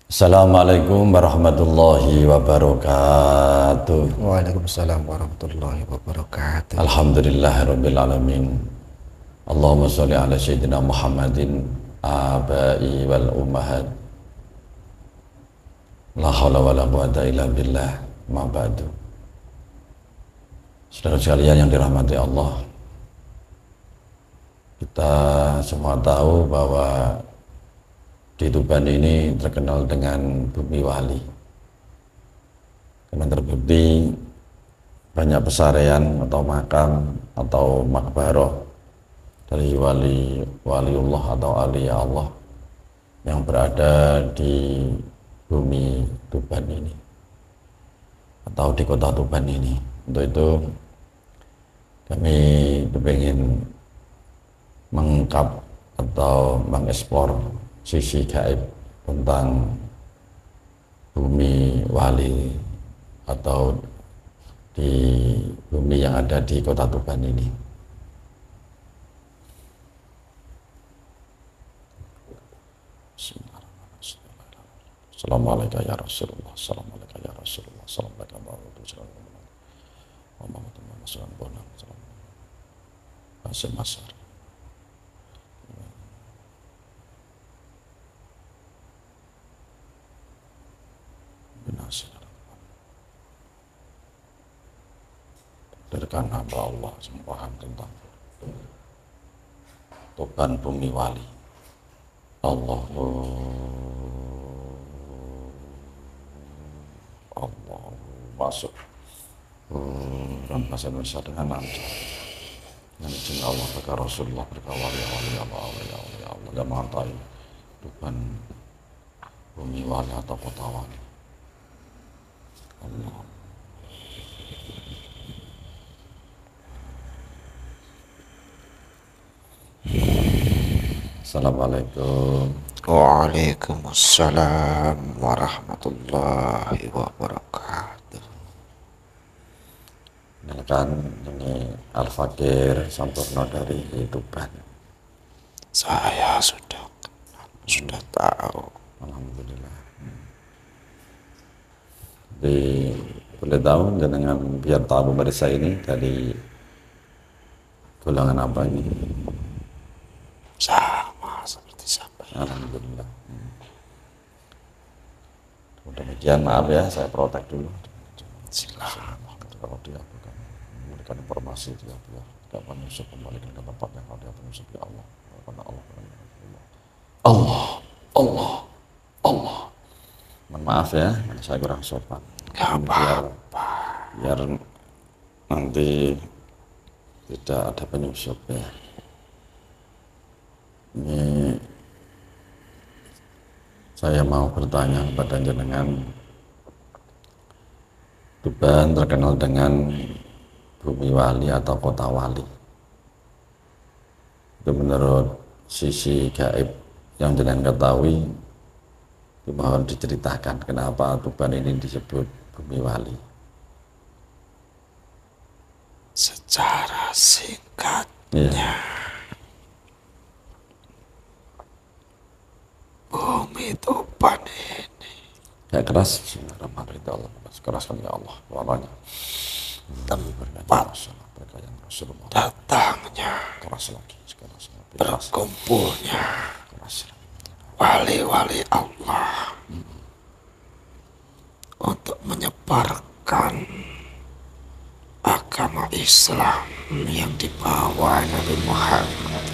Assalamualaikum warahmatullahi wabarakatuh. Waalaikumsalam warahmatullahi wabarakatuh. Alhamdulillahirabbil alamin. Allahumma sholli ala sayyidina Muhammadin abai wal ummahat. La haula wala quwata illa billah. Ma ba'du. Saudara sekalian yang dirahmati Allah, kita semua tahu bahwa di Tuban ini terkenal dengan bumi wali. Karena terbukti banyak pesarian atau makam atau makbaroh dari waliullah atau aulia Allah yang berada di bumi Tuban ini atau di kota Tuban ini. Untuk itu kami ingin mengungkap atau mengeksplor sisi gaib tentang bumi wali atau di bumi yang ada di kota Tuban ini. Assalamualaikum ya Rasulullah. Assalamualaikum ya Rasulullah. Assalamualaikum warahmatullahi wabarakatuh. Dari hamba Allah yang paham tentang Tuban bumi wali. Allah masuk dan bahasa Indonesia dengan lancar dengan izin Allah berkah Rasulullah berkah wali Allah dan mengatai Tuban bumi wali atau kota wali. Allah. Assalamualaikum. Waalaikumsalam warahmatullahi wabarakatuh. Kenalkan, ini Al-Fakir Sampurno dari Tuban. Saya sudah tahu. Alhamdulillah. Jadi boleh tahu dengan biar tahu pemirsa ini dari golongan apa ini? Sama seperti siapa? Alhamdulillah. Demikian, maaf ya, saya protek dulu. Silakan. Kalau dia bukan memberikan informasi dia biar tidak menyusup kembali ke tempat yang kalau dia menyusup ya Allah. Karena Allah. Mohon maaf ya, saya kurang sopan. Biar nanti tidak ada penyusup ya. Ini saya mau bertanya kepada jenengan. Tuban terkenal dengan bumi wali atau kota wali. Itu menurut sisi gaib yang jenengan ketahui, mohon diceritakan kenapa Tuban ini disebut bumi wali. Secara singkatnya, bumi Tuban ini Ya keras, Bismillahirrahmanirrahim. Keraskan ya Allah, walanya. tempat Rasulullah. datangnya, Keras lagi, keras lagi. berkumpulnya Keras lagi. wali-wali Allah untuk menyebarkan agama Islam yang dibawa Nabi Muhammad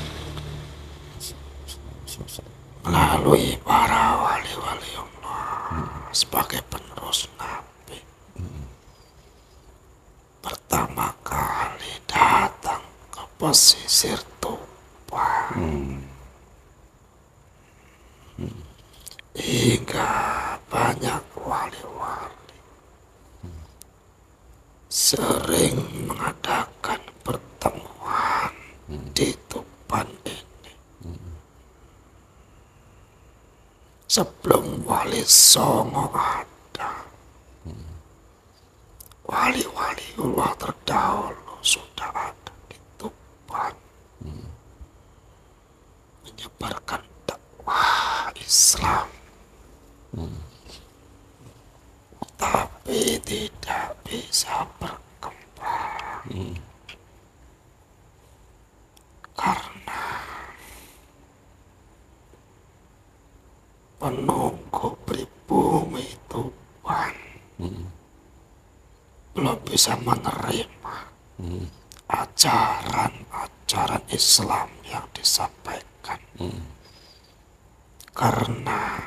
melalui para wali-wali Allah sebagai penerus Nabi. Pertama kali datang ke pesisir Tuban, hingga banyak wali-wali sering mengadakan pertemuan di Tuban ini. Sebelum Wali Songo ada, wali-wali Allah terdahulu sudah ada di Tuban, menyebarkan dakwah Islam tapi tidak bisa berkembang karena penunggu pribumi Tuhan belum bisa menerima ajaran-ajaran Islam yang disampaikan karena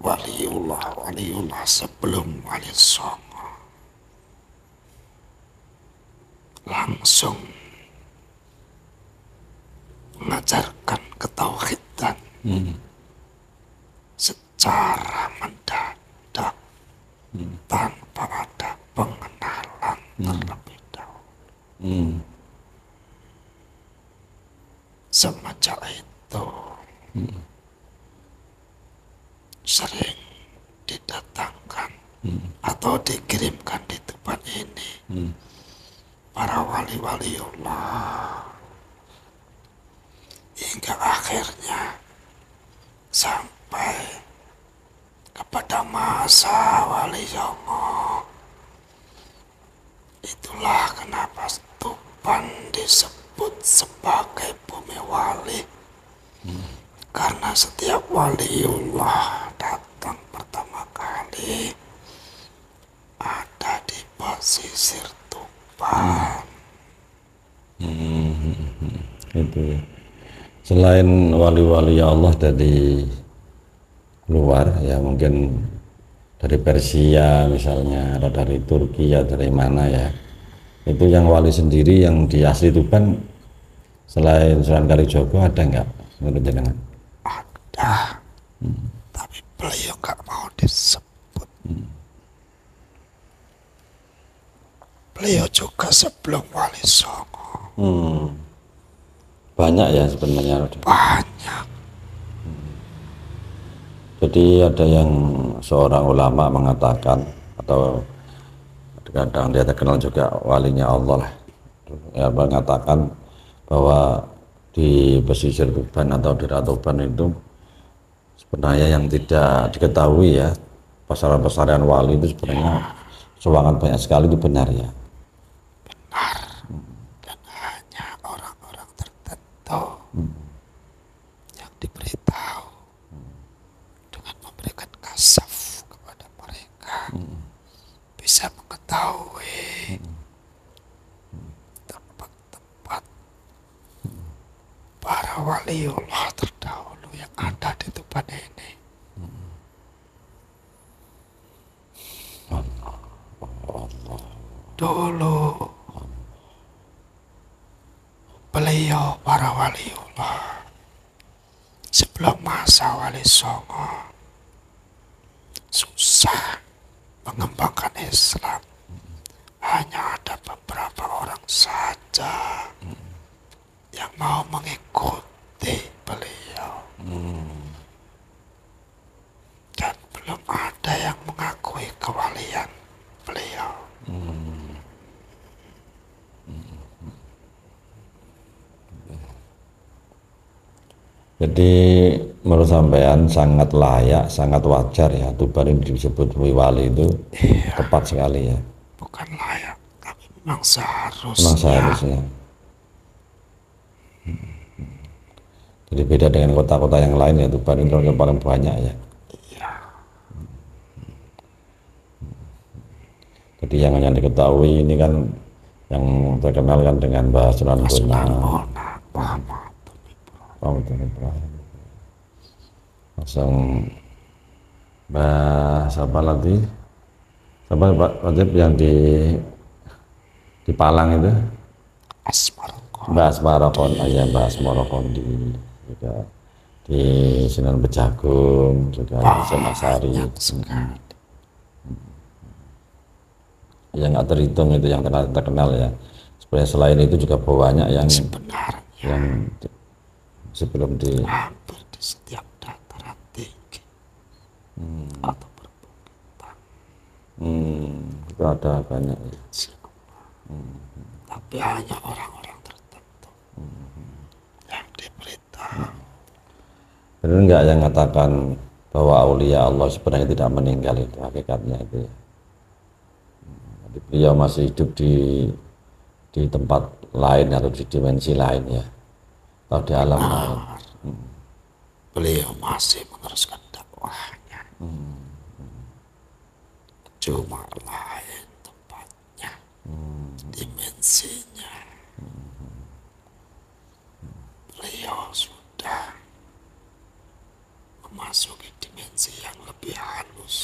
waliullah sebelum Wali Songo langsung mengajarkan ketauhidan secara mendadak tanpa ada pengenalan terlebih dahulu. Semenjak itu sering didatangkan atau dikirimkan di tempat ini para wali-waliullah hingga akhirnya sampai kepada masa Wali Songo. Itulah kenapa Tuban disebut sebagai bumi wali. Karena setiap waliullah datang pertama kali ada di pesisir Tuban. Itu ya. Selain wali-wali Allah dari luar ya, mungkin dari Persia misalnya, atau dari Turki ya, dari mana ya, itu yang wali sendiri yang di asli Tuban selain Sunan Kalijogo ada nggak menurut jenengan? Ada, tapi beliau nggak mau disebut. Beliau juga sebelum Wali Songo. Banyak ya sebenarnya. Banyak. Jadi ada yang seorang ulama mengatakan, atau kadang dia terkenal juga walinya Allah lah, ya, mengatakan bahwa di pesisir Tuban atau di Ratuban itu sebenarnya yang tidak diketahui ya, pasaran-pasaran wali itu sebenarnya sangat banyak sekali. Itu benar ya? Benar. Dan hanya orang-orang tertentu yang diberitahu dengan memberikan kasaf kepada mereka bisa mengetahui tempat-tempat para waliullah terdahulu yang ada di Tuban ini. Dulu beliau para waliullah sebelum masa Wali Songo susah mengembangkan Islam. Hanya ada beberapa orang saja yang mau mengikuti beliau. Dan belum ada yang mengakui kewalian beliau. Jadi menurut sampean sangat layak, sangat wajar ya Tuban ini disebut wali itu. Iya, tepat sekali ya. Bukan layak, tapi memang seharusnya. Memang seharusnya. Jadi beda dengan kota-kota yang lain ya, Tuban itu yang paling banyak ya. Iya. Jadi yang hanya diketahui ini kan yang terkenal kan dengan Mbah Sunan Bonang. Langsung Mbah siapa lagi? Siapa Pak Wajib yang di Palang itu? Mbah Asmarokon, ya Mbah Asmarokon juga di Sunan Bejagung juga Semasari. Yang nggak terhitung itu yang terkenal ya. Sebenarnya selain itu juga banyak yang sebenarnya yang sebelum di hampir di setiap dataran tinggi atau perbukitan itu ada banyak ya. Tapi hanya orang-orang tertentu yang diberitahu. Benar nggak yang mengatakan bahwa aulia Allah sebenarnya tidak meninggal, itu hakikatnya itu ya. Jadi beliau masih hidup di tempat lain atau di dimensi lain ya, atau di alam lain. Beliau masih meneruskan dakwahnya. Cuma lain tempatnya, dimensinya. Beliau sudah memasuki dimensi yang lebih halus.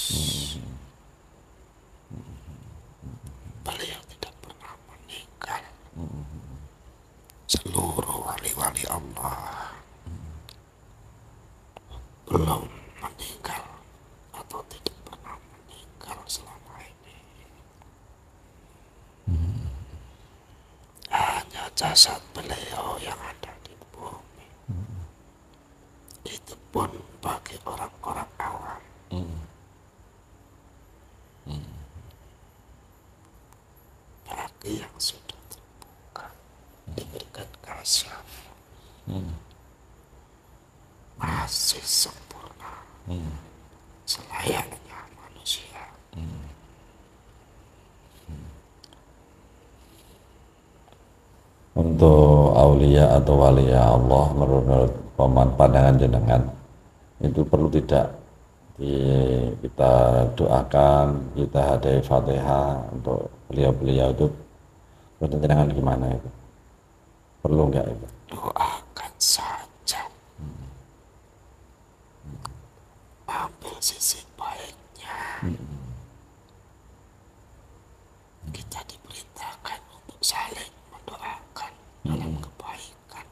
Beliau tidak pernah meninggal. Seluruh wali-wali Allah belum meninggal atau tidak pernah meninggal selama ini. Hanya jasad beliau yang ada di bumi. Itu pun bagi orang-orang awam. Bagi yang sudah terbuka, diberikan kasyaf, masih sempurna, selayaknya manusia. Untuk aulia atau wali Allah menurut pandangan jenengan itu perlu tidak kita doakan, kita hadai Fatihah untuk beliau-beliau itu, menurut jenengan gimana itu? Perlu nggak itu? Doakan saja. Ambil sisi baiknya. Kita diperintahkan untuk saling mendoakan dalam kebaikan,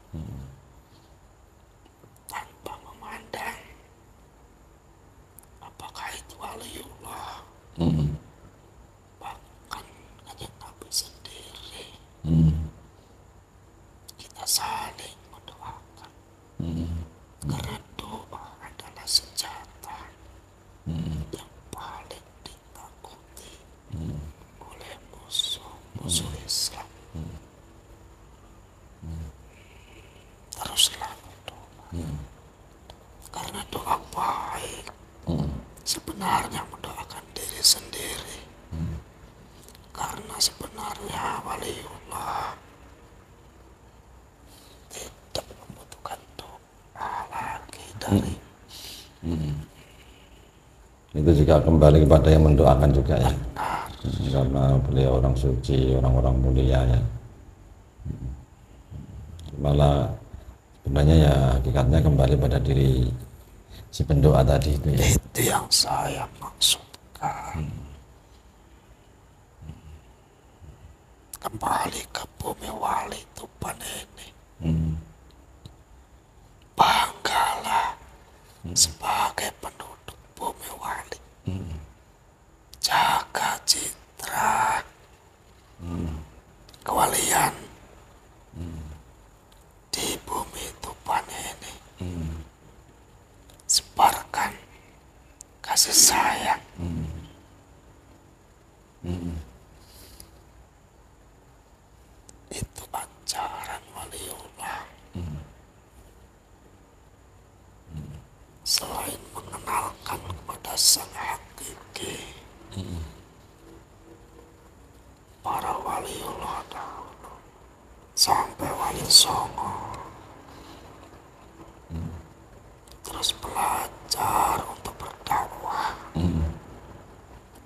tanpa memandang apakah itu waliullah, bahkan kanjeng Nabi sendiri. Kita saling mendoakan, karena doa adalah senjata yang paling ditakuti oleh musuh Islam. Teruslah berdoa, karena doa baik sebenarnya mendoakan diri sendiri. Karena sebenarnya waliullah tidak membutuhkan doa lagi dari Itu juga kembali kepada yang mendoakan juga ya, karena beliau orang suci, orang-orang mulia ya. Malah sebenarnya ya hakikatnya kembali pada diri si pendoa tadi itu ya. Itu yang saya maksudkan. Kembali ke bumi wali Tuban ini. Banggalah sebagai penduduk bumi wali. Jaga citra kewalian di bumi Tuban ini. Sebarkan kasih sayang. Itu ajaran waliullah. Selain mengenalkan kepada sang hakiki, para waliullah dahulu sampai wali songo, terus belajar untuk berdakwah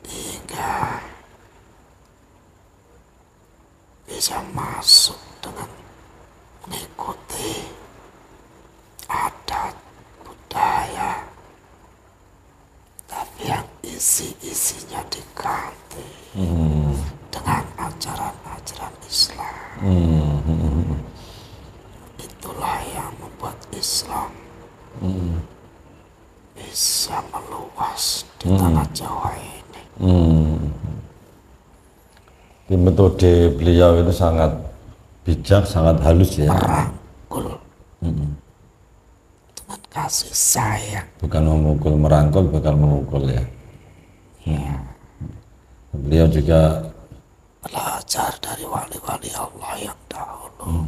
hingga bisa masuk dengan mengikuti adat budaya, tapi yang isi-isinya diganti dengan ajaran-ajaran Islam. Itulah yang membuat Islam bisa meluas di tanah Jawa ini. Metode beliau itu sangat bijak, sangat halus ya. Merangkul dengan kasih sayang. Bukan memukul, merangkul, bukan memukul ya. Beliau juga Belajar dari wali-wali Allah yang dahulu,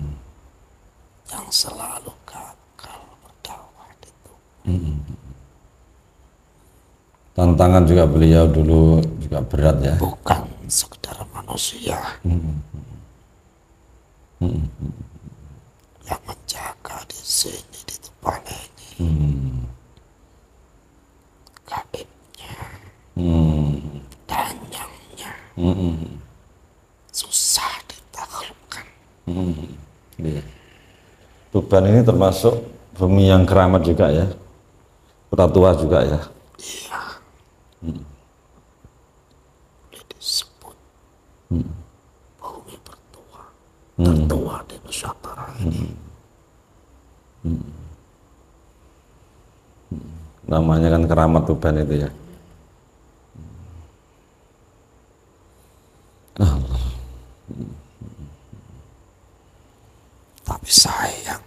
yang selalu gagal berdakwah di Tuban. Tantangan juga beliau dulu juga berat ya. Bukan sekedar manusia yang menjaga di sini di tempat ini. Gaibnya, danyangnya, susah ditaklukkan. Iya. Tuban ini termasuk bumi yang keramat juga ya, kota tua juga ya. Iya. Boleh disebut bumi bertua, tertua di Nusantara ini. Namanya kan keramat Tuban itu ya. Tapi sayang,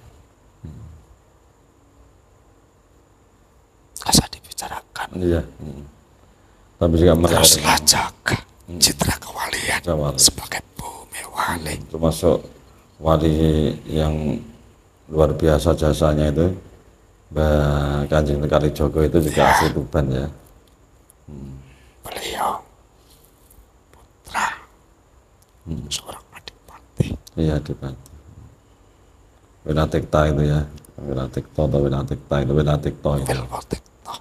asal dibicarakan, Iya. Tapi juga teruslah jaga citra kewalian Wali. sebagai bumi wali. Termasuk wali yang luar biasa jasanya itu, Mbah Kanjeng Kalijogo itu juga asli Tuban ya. Beliau putra seorang adipati. Iya Adipati. Winatikta itu ya, Winatikta atau Winatikta itu Winatikta itu. Wilwotikto.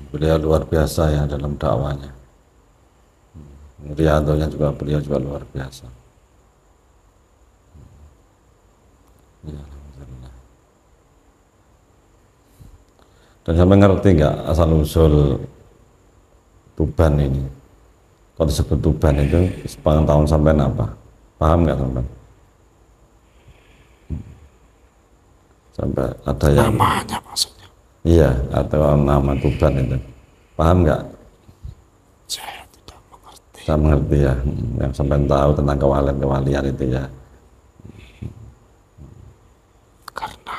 Beliau luar biasa ya dalam dakwanya. Riadonya juga beliau juga luar biasa. Ya, alhamdulillah. Dan sampai ngerti nggak asal usul Tuban ini? Kalau disebut Tuban itu sepanjang tahun sampai apa? Paham nggak sampai? Sampai ada yang Namanya maksudnya. iya atau nama Tuban itu paham nggak? Saya tidak mengerti. Saya mengerti ya, yang sampai tahu tentang kewalian itu ya. Karena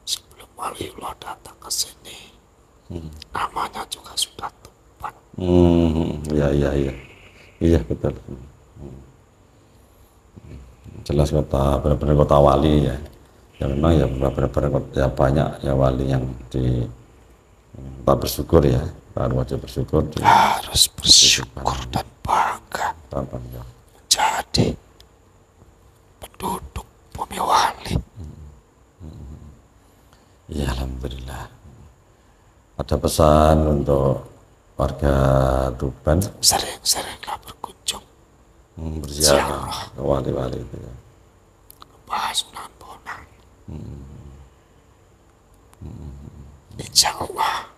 sebelum Waliullah datang ke sini, namanya juga sudah Tuban. Iya iya betul. Jelas kota benar-benar kota wali ya. Ya memang ya benar-benar ya banyak ya wali yang di kita bersyukur ya, baru aja bersyukur di Harus bersyukur dan bangga ya. menjadi penduduk bumi wali. Ya alhamdulillah. Ada pesan untuk warga Tuban Sering-seringlah berkunjung berziarah ke wali-wali itu ya. ke Sunan Bonang. Insya Allah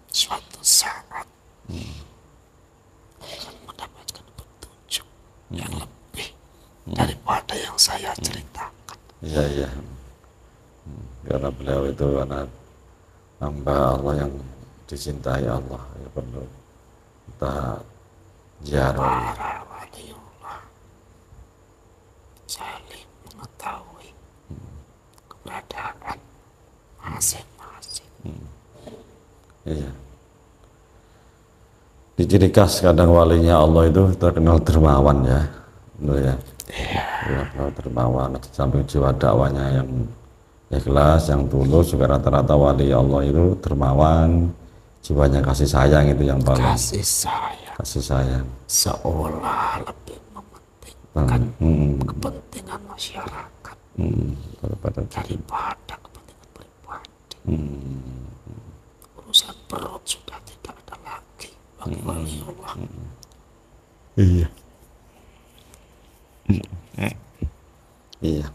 suatu saat akan mendapatkan petunjuk yang lebih daripada yang saya ceritakan. Iya. Karena beliau itu anak hamba Allah yang dicintai Allah, ya perlu kita ziarah. Para waliullah saling mengetahui keberadaan masing-masing. Iya. Di ciri khas kadang walinya Allah itu terkenal dermawan ya, benar ya. Ya, dermawan. Di samping jiwa dakwanya yang ikhlas, yang tulus, juga rata-rata wali Allah itu dermawan, jiwanya kasih sayang itu yang paling. Kasih sayang. Seolah lebih mementingkan kepentingan masyarakat daripada kepentingan pribadi. Urusan perut sudah tidak ada lagi bagi waliullah. Iya. Iya.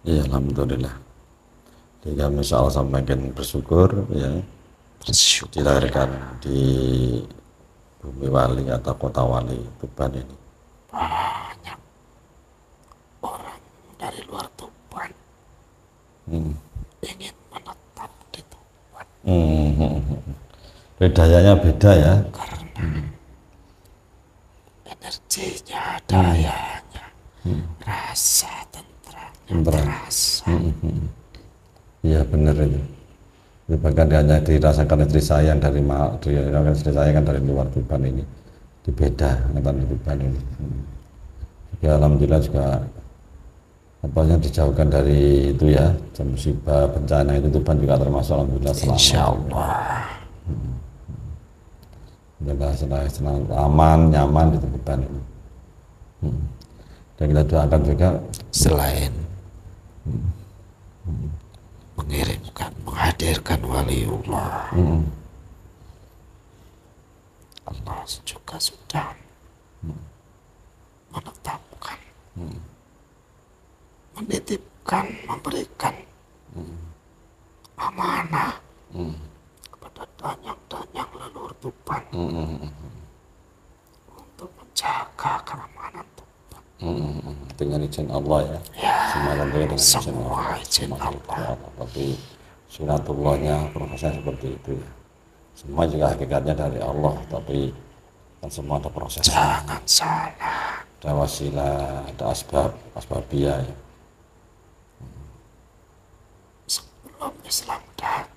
Iya, alhamdulillah. Jadi kami insya Allah sampaikan bersyukur ya, dilahirkan di bumi wali atau kota wali Tuban ini. Banyak orang dari luar Tuban ingin menetap di Tuban. Dayanya beda ya. Karena energinya, dayanya, rasa tentranya terasa. Iya benar itu. Bahkan hanya dirasakan istri saya yang dari luar Tuban ini, di beda antara Tuban ini. Ya alhamdulillah juga yang dijauhkan dari itu ya, musibah, bencana itu Tuban juga termasuk alhamdulillah selamat. Insyaallah. Alhamdulillah senang, aman, nyaman di Tuban ini. Dan kita doakan juga Selain mengirimkan, menghadirkan waliullah, Allah juga sudah menetapkan, menitipkan, memberikan amanah kepada danyang-danyang leluhur Tuban untuk menjaga keamanan Tuban. Dengan izin Allah ya, semua tentunya dengan izin Allah. Izin Allah. Tapi sunatullahnya prosesnya seperti itu ya. Semua juga hakikatnya dari Allah, tapi kan semua ada prosesnya. Jangan salah. Ada wasilah, ada asbabiyah ya. Sebelum Islam datang,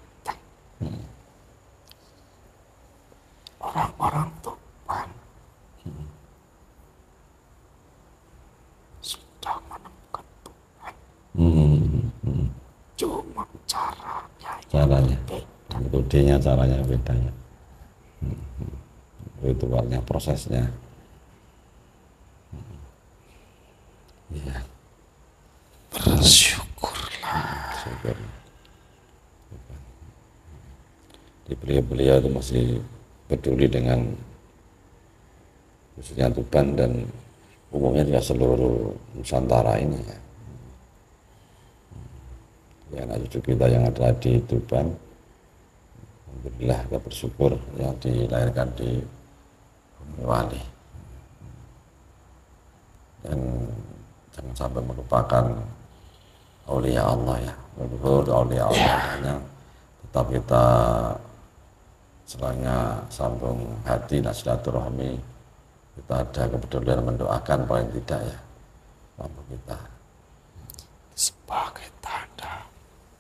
orang-orang Tuban sudah menemukan Tuhan. Cuma caranya metodenya, caranya beda ya. Ritualnya, prosesnya. Iya. Bersyukurlah. Syukur. Di beliau-beliau itu masih peduli dengan khususnya Tuban dan umumnya juga seluruh Nusantara ini ya. Ya, anak cucu kita yang ada di Tuban, alhamdulillah kita bersyukur yang dilahirkan di Bumi Wali. Dan jangan sampai melupakan aulia Allah ya, leluhur aulia Allah, tetap kita selanya sambung hati dan silaturahmi, kita ada kepedulian mendoakan paling tidak ya, mampu kita Sebagai tanda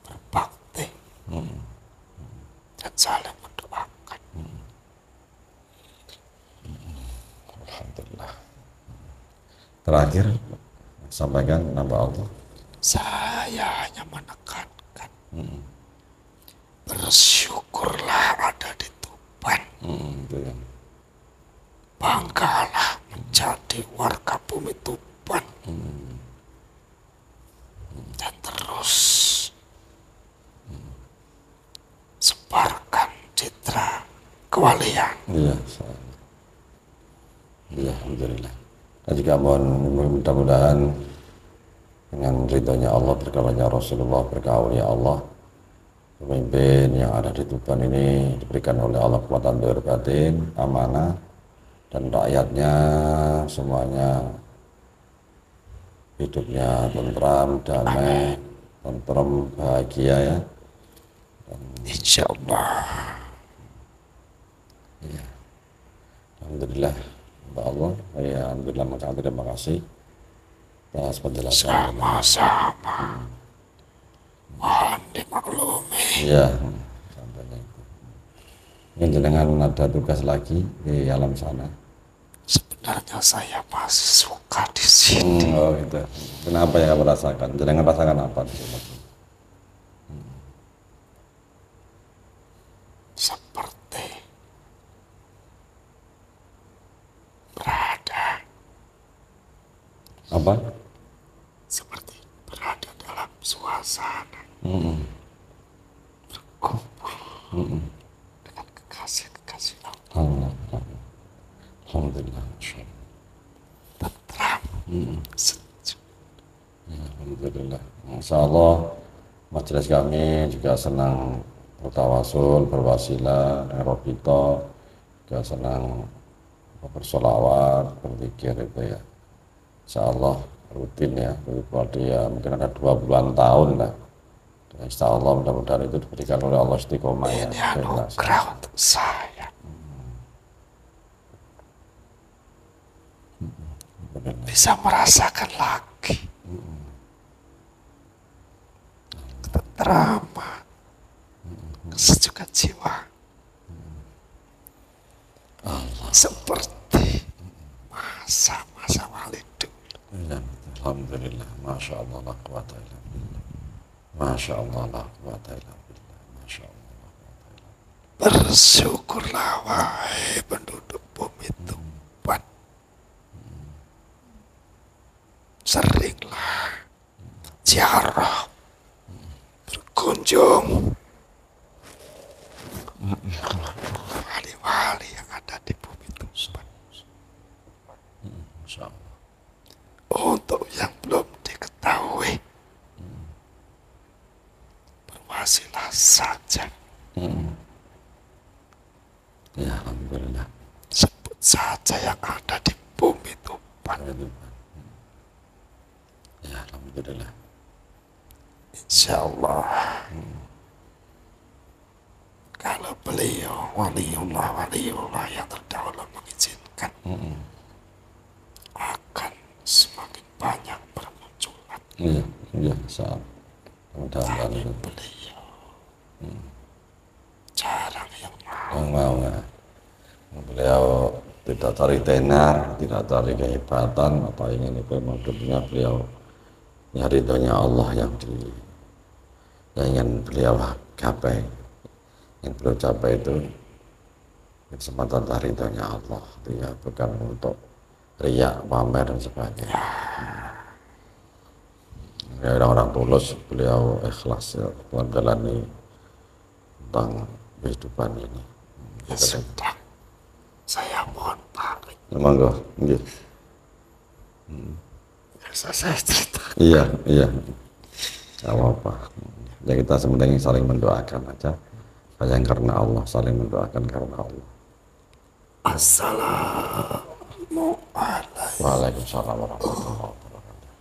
berbakti dan saling mendoakan. Alhamdulillah. Terakhir sampaikan nama Allah. Saya hanya menekankan, bersyukurlah ada di Tuban. Itu ya. Banggalah menjadi warga bumi Tuban. Dan terus sebarkan citra kewalian. Iya, iya, alhamdulillah. Dan juga mohon mudah-mudahan dengan ridhonya Allah, berkahnya Rasulullah, berkah ya Allah, pemimpin yang ada di Tuban ini diberikan oleh Allah kekuatan zahir batin, amanah, dan rakyatnya semuanya hidupnya tentram, damai, tentrem, bahagia ya. Insyaallah. Ya. Alhamdulillah, Mbak Allah, ya alhamdulillah, sangat terima kasih atas penjelasan. Sama-sama. Mohon dimaklumi. Iya, sampainya itu. Mungkin jenengan ada tugas lagi di alam sana. Sebenarnya saya masih suka di sini. Oh gitu. Kenapa yang kamu rasakan? Jenengan rasakan apa di sini? Seperti berada, Apa? seperti berada dalam suasana berkumpul dengan kekasih-kekasih Allah. Alhamdulillah. Tentram, sejuk. Alhamdulillah. Masya Allah, majelis kami juga senang bertawasul, berwasilah, dengan Robito, juga senang bersolawat, berzikir itu ya. Insya Allah rutin ya, berarti ya mungkin ada 20-an tahun lah. Dan insya Allah mudah-mudahan itu diberikan oleh Allah istiqomah ya. Ini anugerah untuk saya. Bisa merasakan lagi ketentraman, kesejukan jiwa, seperti masa-masa wali dulu. Ya, betul. Alhamdulillah, Masya Allah, la quwata illa billah. Masya Allah, la quwata illa billah. Masya Allah, la quwata illa billah. Bersyukurlah wahai penduduk bumi Tuban. Seringlah ziarah, berkunjung wali-wali yang ada di bumi Tuban. Masya Allah. Untuk yang belum diketahui, berwasilah saja. Ya, Alhamdulillah. Sebut saja yang ada di bumi Tuban. Ya, Alhamdulillah. Insya Allah, kalau beliau waliullah yang terdahulu mengizinkan, akan semakin banyak bermunculan. Iya, iya, saat mudah-mudahan Tapi itu beliau jarang yang mau. yang mau ya. Beliau tidak cari tenar, tidak cari kehebatan, apa ingin itu maksudnya beliau nyari ridhonya Allah yang ingin beliau capai, yang beliau capai itu kesempatan cari ridhonya Allah, ya, bukan untuk riak, pamer dan sebagainya. Ya, orang-orang tulus, beliau ikhlas ya, menjalani tentang kehidupan ini. Ya sudah, saya mohon pamit. Monggo, nggih. Biasa saya cerita. Iya, iya. Gak apa-apa. Ya kita sebenarnya saling mendoakan aja. Sayang karena Allah, saling mendoakan karena Allah. Assalamualaikum. Waalaikumsalam warahmatullahi wabarakatuh.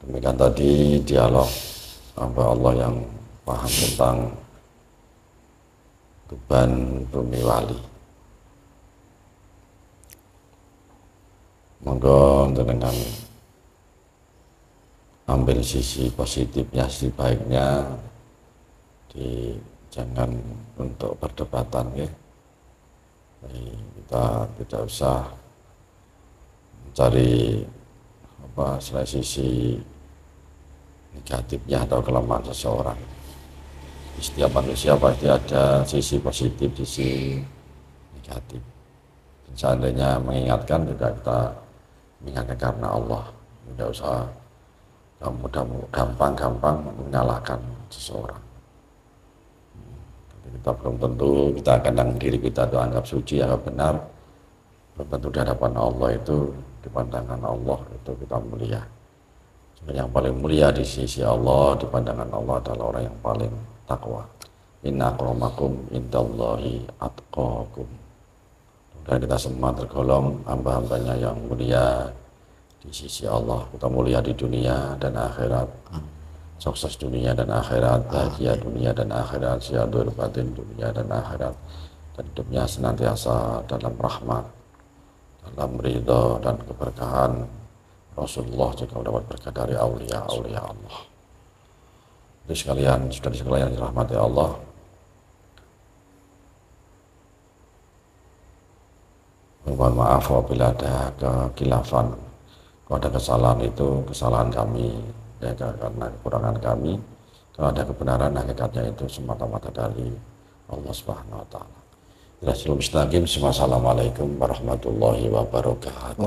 Demikian tadi dialog hamba Allah yang paham tentang Tuban Bumi Wali. Monggo dengan ambil sisi positifnya, sisi baiknya, jangan untuk perdebatan ya. Jadi kita tidak usah mencari sisi negatifnya atau kelemahan seseorang. Setiap manusia pasti ada sisi positif, sisi negatif. Dan seandainya mengingatkan juga kita mengingatkan karena Allah. Tidak usah gampang-gampang menyalahkan seseorang. Kita belum tentu kita kadang diri kita itu anggap suci, anggap benar. Belum tentu di hadapan Allah itu, di pandangan Allah itu kita mulia. Yang paling mulia di sisi Allah, di pandangan Allah adalah orang yang paling takwa. Inna akramakum indallahi atqakum. Dan kita semua tergolong hamba-hambanya yang mulia di sisi Allah. Kita mulia di dunia dan akhirat. Sukses dunia dan akhirat, bahagia dunia dan akhirat, syadur batin dunia dan akhirat, dan hidupnya senantiasa dalam rahmat, dalam ridho dan keberkahan Rasulullah, juga mendapat berkah dari aulia-aulia Allah. Jadi sekalian, saudara sekalian yang dirahmati Allah, mohon maaf apabila ada kekhilafan, kalau ada kesalahan itu kesalahan kami. Ya, karena kekurangan kami. Kalau ada kebenaran, hakikatnya itu semata-mata dari Allah Subhanahu wa Ta'ala. Assalamualaikum warahmatullahi wabarakatuh.